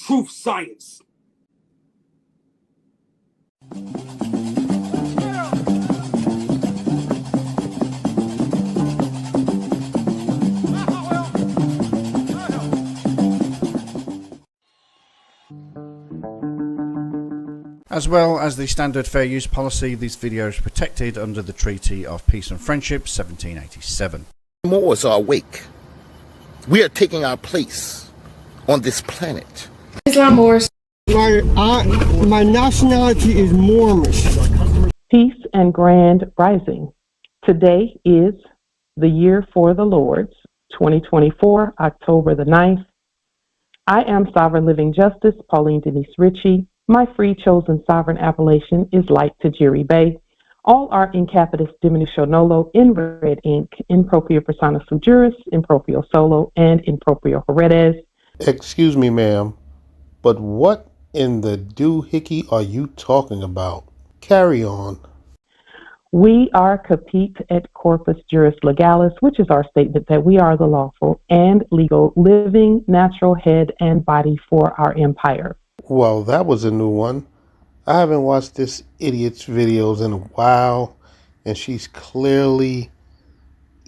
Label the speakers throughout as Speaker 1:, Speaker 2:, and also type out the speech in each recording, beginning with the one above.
Speaker 1: foolproof science.
Speaker 2: As well as the standard fair use policy, these videos are protected under the Treaty of Peace and Friendship 1787.
Speaker 3: Moors are awake. We are taking our place on this planet.
Speaker 4: Islam Moorish.
Speaker 5: My nationality is Moorish.
Speaker 6: Peace and grand rising. Today is the year for the Lord's, 2024, October the 9th. I am Sovereign Living Justice, Pauline Denise Ritchie. My free chosen sovereign appellation is Light Tajiari Bay. All are in capitis diminutio nolo, in red ink, in proprio persona sui juris, in proprio solo, and in proprio heredes.
Speaker 7: Excuse me, ma'am, but what in the doohickey are you talking about? Carry on.
Speaker 6: We are capite et corpus juris legalis, which is our statement that we are the lawful and legal living natural head and body for our empire.
Speaker 7: Well, that was a new one. I haven't watched this idiot's videos in a while, and she's clearly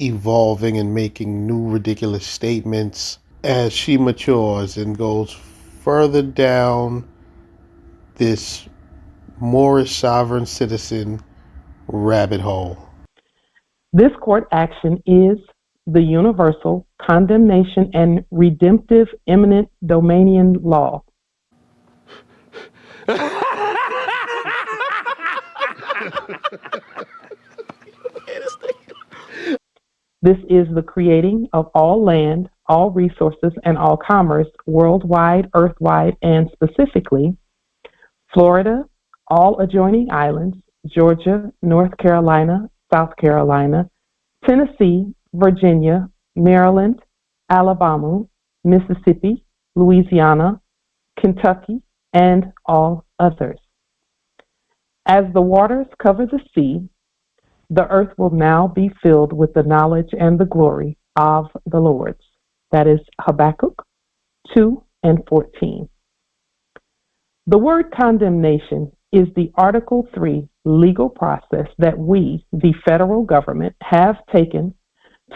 Speaker 7: evolving and making new ridiculous statements as she matures and goes further down this Moorish sovereign citizen rabbit hole.
Speaker 6: This court action is the universal condemnation and redemptive eminent domainionne law. This is the creating of all land, all resources, and all commerce worldwide, earthwide, and specifically Florida, all adjoining islands, Georgia, North Carolina, South Carolina, Tennessee, Virginia, Maryland, Alabama, Mississippi, Louisiana, Kentucky, and all others. As the waters cover the sea, the earth will now be filled with the knowledge and the glory of the Lord's. That is Habakkuk 2 and 14. The word condemnation is the Article 3 legal process that we, the federal government, have taken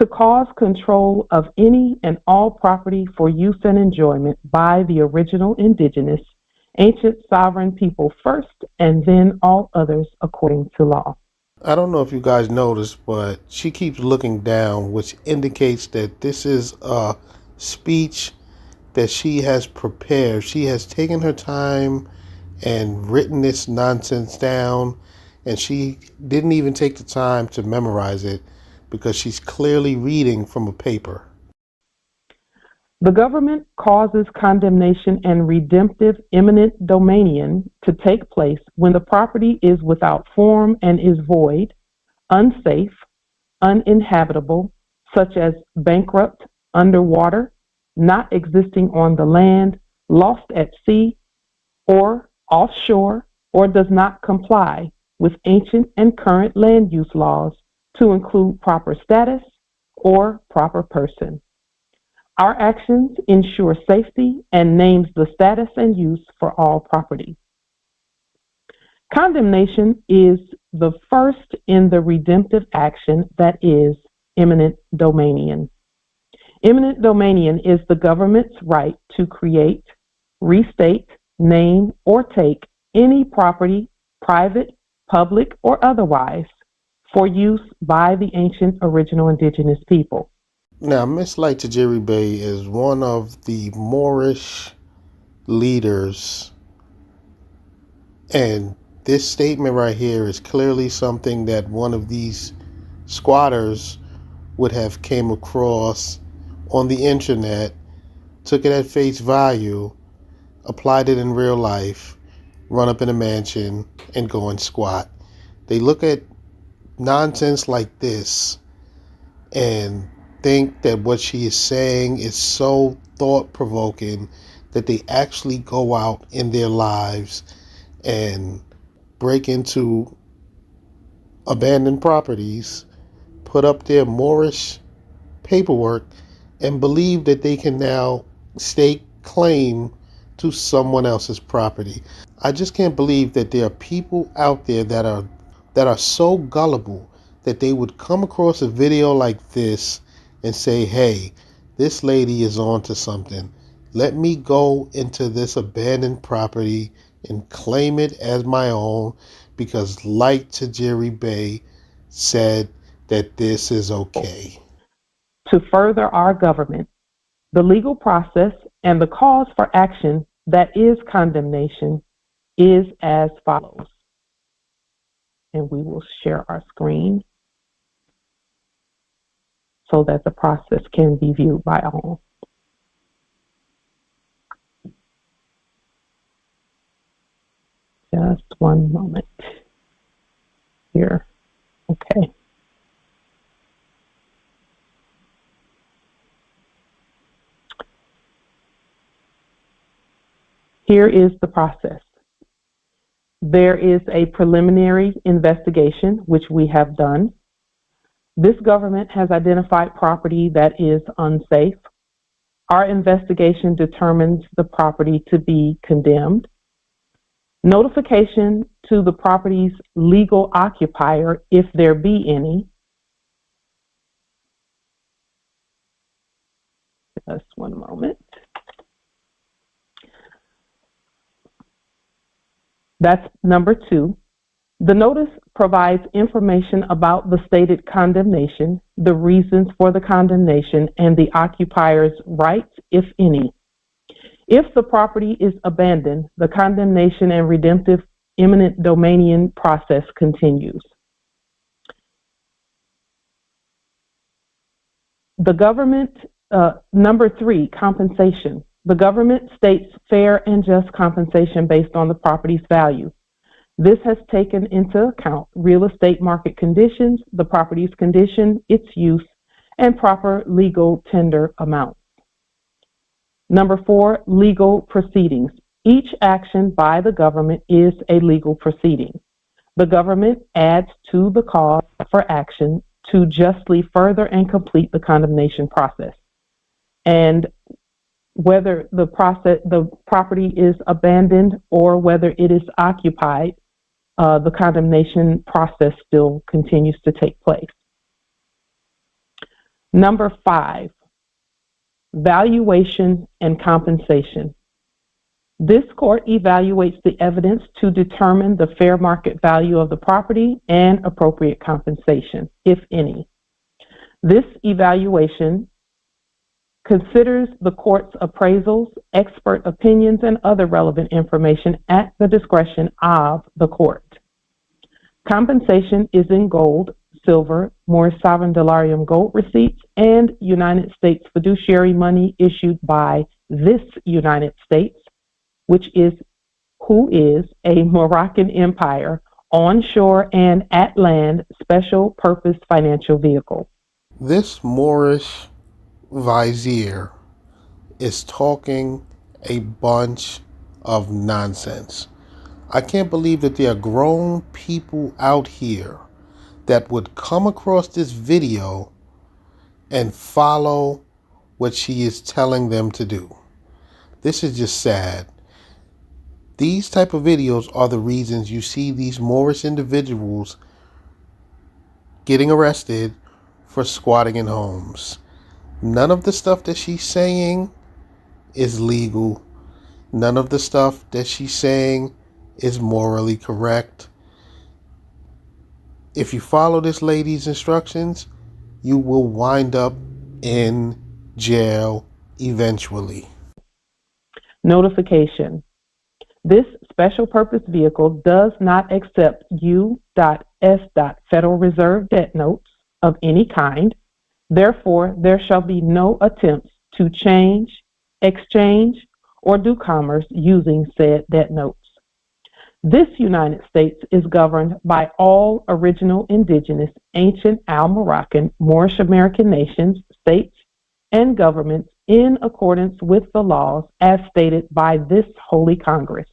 Speaker 6: to cause control of any and all property for use and enjoyment by the original indigenous ancient sovereign people first, and then all others according to law.
Speaker 7: I don't know if you guys noticed, but she keeps looking down, which indicates that this is a speech that she has prepared. She has taken her time and written this nonsense down, and she didn't even take the time to memorize it because she's clearly reading from a paper.
Speaker 6: The government causes condemnation and redemptive eminent domainionne to take place when the property is without form and is void, unsafe, uninhabitable, such as bankrupt, underwater, not existing on the land, lost at sea, or offshore, or does not comply with ancient and current land use laws to include proper status or proper person. Our actions ensure safety and names the status and use for all property. Condemnation is the first in the redemptive action that is eminent domainionne. Eminent domainionne is the government's right to create, restate, name, or take any property, private, public, or otherwise, for use by the ancient original indigenous people.
Speaker 7: Now, Miss Light Tajiari Bay is one of the Moorish leaders, and this statement right here is clearly something that one of these squatters would have came across on the internet, took it at face value, applied it in real life, run up in a mansion, and go and squat. They look at nonsense like this and think that what she is saying is so thought-provoking that they actually go out in their lives and break into abandoned properties, put up their Moorish paperwork, and believe that they can now stake claim to someone else's property. I just can't believe that there are people out there that are so gullible that they would come across a video like this and say, hey, this lady is onto something. Let me go into this abandoned property and claim it as my own because Light Tajiari Bay said that this is okay.
Speaker 6: To further our government, the legal process and the cause for action that is condemnation is as follows. And we will share our screen so that the process can be viewed by all. Just one moment here. Okay. Here is the process. There is a preliminary investigation, which we have done. This government has identified property that is unsafe. Our investigation determines the property to be condemned. Notification to the property's legal occupier, if there be any. Just one moment. That's number 2. The notice provides information about the stated condemnation, the reasons for the condemnation, and the occupier's rights, if any. If the property is abandoned, the condemnation and redemptive eminent domainionne process continues. The government, number 3, compensation. The government states fair and just compensation based on the property's value. This has taken into account real estate market conditions, the property's condition, its use, and proper legal tender amounts. Number 4, legal proceedings. Each action by the government is a legal proceeding. The government adds to the cause for action to justly further and complete the condemnation process. And whether the property is abandoned or whether it is occupied, the condemnation process still continues to take place. Number 5, valuation and compensation. This court evaluates the evidence to determine the fair market value of the property and appropriate compensation, if any. This evaluation considers the court's appraisals, expert opinions, and other relevant information at the discretion of the court. Compensation is in gold, silver, Moorish sovereign delarium gold receipts, and United States fiduciary money issued by this United States, who is a Moroccan empire, onshore and at land special purpose financial vehicle.
Speaker 7: This Moorish vizier is talking a bunch of nonsense. I can't believe that there are grown people out here that would come across this video and follow what she is telling them to do. This is just sad. These type of videos are the reasons you see these Moorish individuals getting arrested for squatting in homes. None of the stuff that she's saying is legal. None of the stuff that she's saying is morally correct. If you follow this lady's instructions, you will wind up in jail eventually.
Speaker 6: Notification. This special purpose vehicle does not accept U.S. Federal Reserve debt notes of any kind. Therefore, there shall be no attempts to change, exchange, or do commerce using said debt notes. This United States is governed by all original indigenous, ancient Al-Moroccan, Moorish American nations, states, and governments in accordance with the laws as stated by this Holy Congress.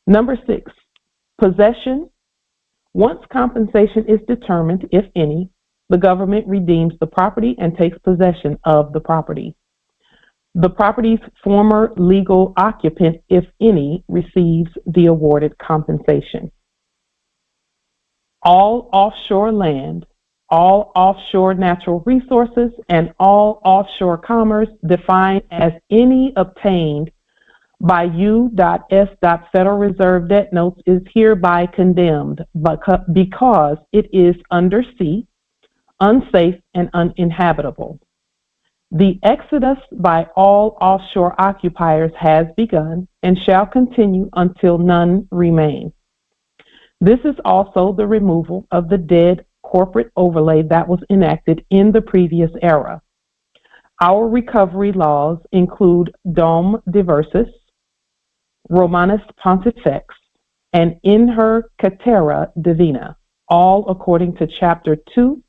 Speaker 6: Number 6, possession. Once compensation is determined, if any, the government redeems the property and takes possession of the property. The property's former legal occupant, if any, receives the awarded compensation. All offshore land, all offshore natural resources, and all offshore commerce defined as any obtained by U.S. Federal Reserve debt notes is hereby condemned because it is undersea, unsafe, and uninhabitable. The exodus by all offshore occupiers has begun and shall continue until none remain. This is also the removal of the dead corporate overlay that was enacted in the previous era. Our recovery laws include Dom Diversus, Romanus Pontifex, and In Her Catera Divina, all according to Chapter 2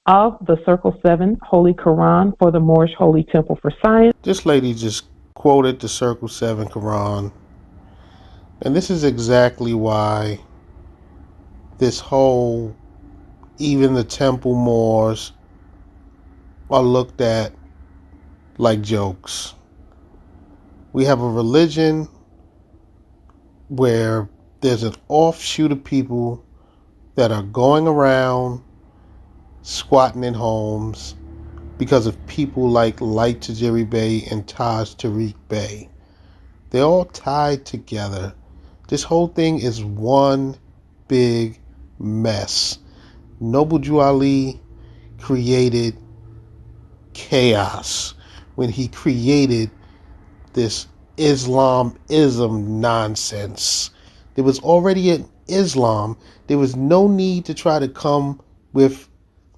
Speaker 6: of the Circle 7 Holy Quran for the Moorish Holy Temple for Science.
Speaker 7: This lady just quoted the Circle 7 Quran. And this is exactly why this whole, even the temple Moors are looked at like jokes. We have a religion where there's an offshoot of people that are going around squatting in homes because of people like Light Tajiari Bey and Taj Tariq Bey. They're all tied together. This whole thing is one big mess. Noble Drew Ali created chaos when he created this Islamism nonsense. There was already an Islam. There was no need to try to come with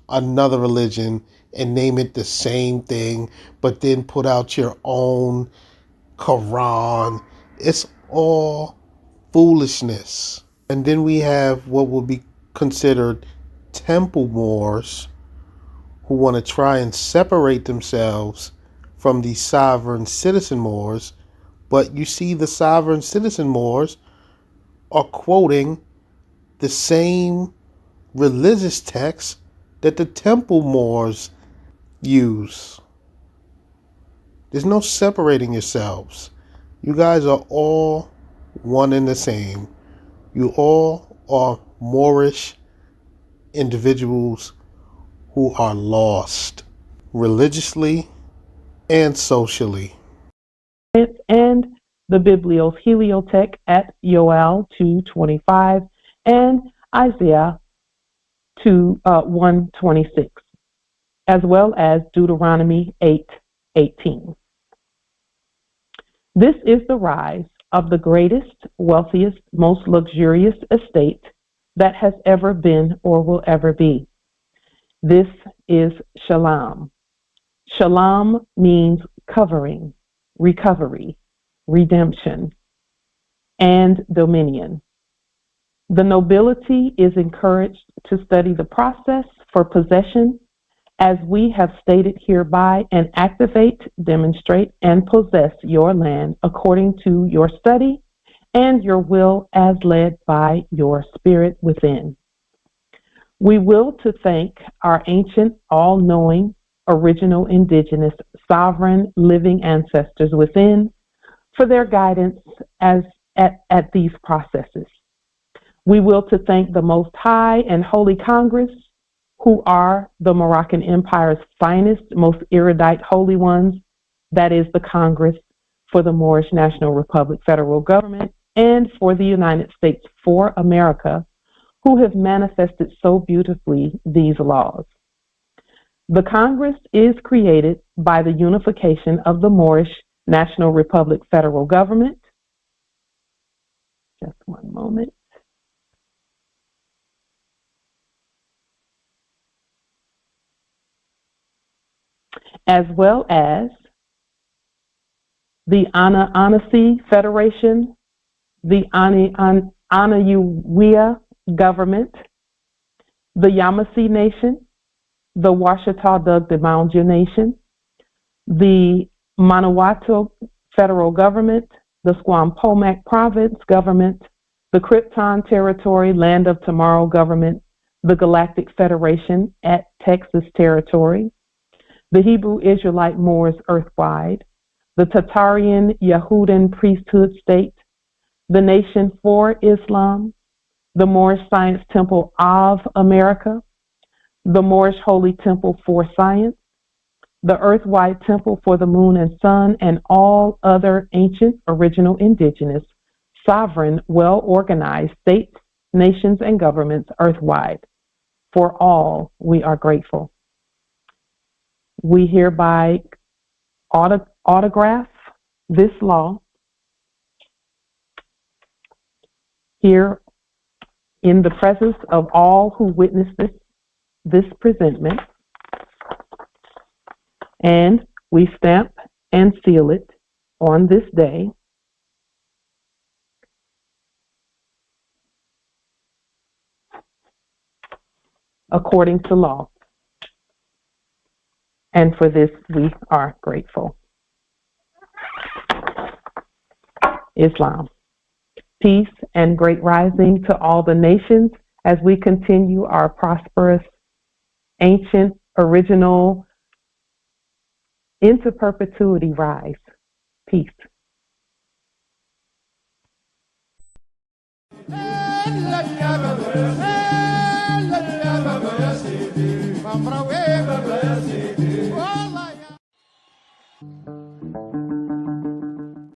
Speaker 7: another religion and name it the same thing, but then put out your own Quran. It's all foolishness. And then we have what will be considered temple Moors who want to try and separate themselves from the sovereign citizen Moors. But you see, the sovereign citizen Moors are quoting the same religious texts that the temple Moors use. There's no separating yourselves. You guys are all one and the same. You all are Moorish individuals who are lost religiously and socially.
Speaker 6: And the Biblios Heliotech at Yoel 2:25 and Isaiah 1:26, as well as Deuteronomy 8:18. This is the rise of the greatest, wealthiest, most luxurious estate that has ever been or will ever be. This is Shalom. Shalom means covering, recovery, redemption, and dominion. The nobility is encouraged to study the process for possession, as we have stated hereby, and activate, demonstrate, and possess your land according to your study and your will as led by your spirit within. We will to thank our ancient, all-knowing, original, indigenous, sovereign, living ancestors within for their guidance at these processes. We will to thank the Most High and Holy Congress, who are the Moroccan Empire's finest, most erudite holy ones, that is the Congress for the Moorish National Republic Federal Government and for the United States for America, who have manifested so beautifully these laws. The Congress is created by the unification of the Moorish National Republic Federal Government. Just one moment. As well as the Anasi Federation, the Anayuwia government, the Yamasee Nation, the Washita Dugdemounja Nation, the Manawatu Federal Government, the Squampomac Province Government, the Krypton Territory, Land of Tomorrow Government, the Galactic Federation at Texas Territory, the Hebrew Israelite Moors Earthwide, the Tatarian Yahudan priesthood state, the Nation for Islam, the Moorish Science Temple of America, the Moorish Holy Temple for Science, the Earth-wide Temple for the Moon and Sun, and all other ancient, original, indigenous, sovereign, well-organized states, nations, and governments earthwide. For all, we are grateful. We hereby autograph this law here in the presence of all who witnessed this presentment, and we stamp and seal it on this day according to law. And for this, we are grateful. Islam. Peace and great rising to all the nations as we continue our prosperous, ancient, original, into perpetuity rise. Peace.
Speaker 1: Hey,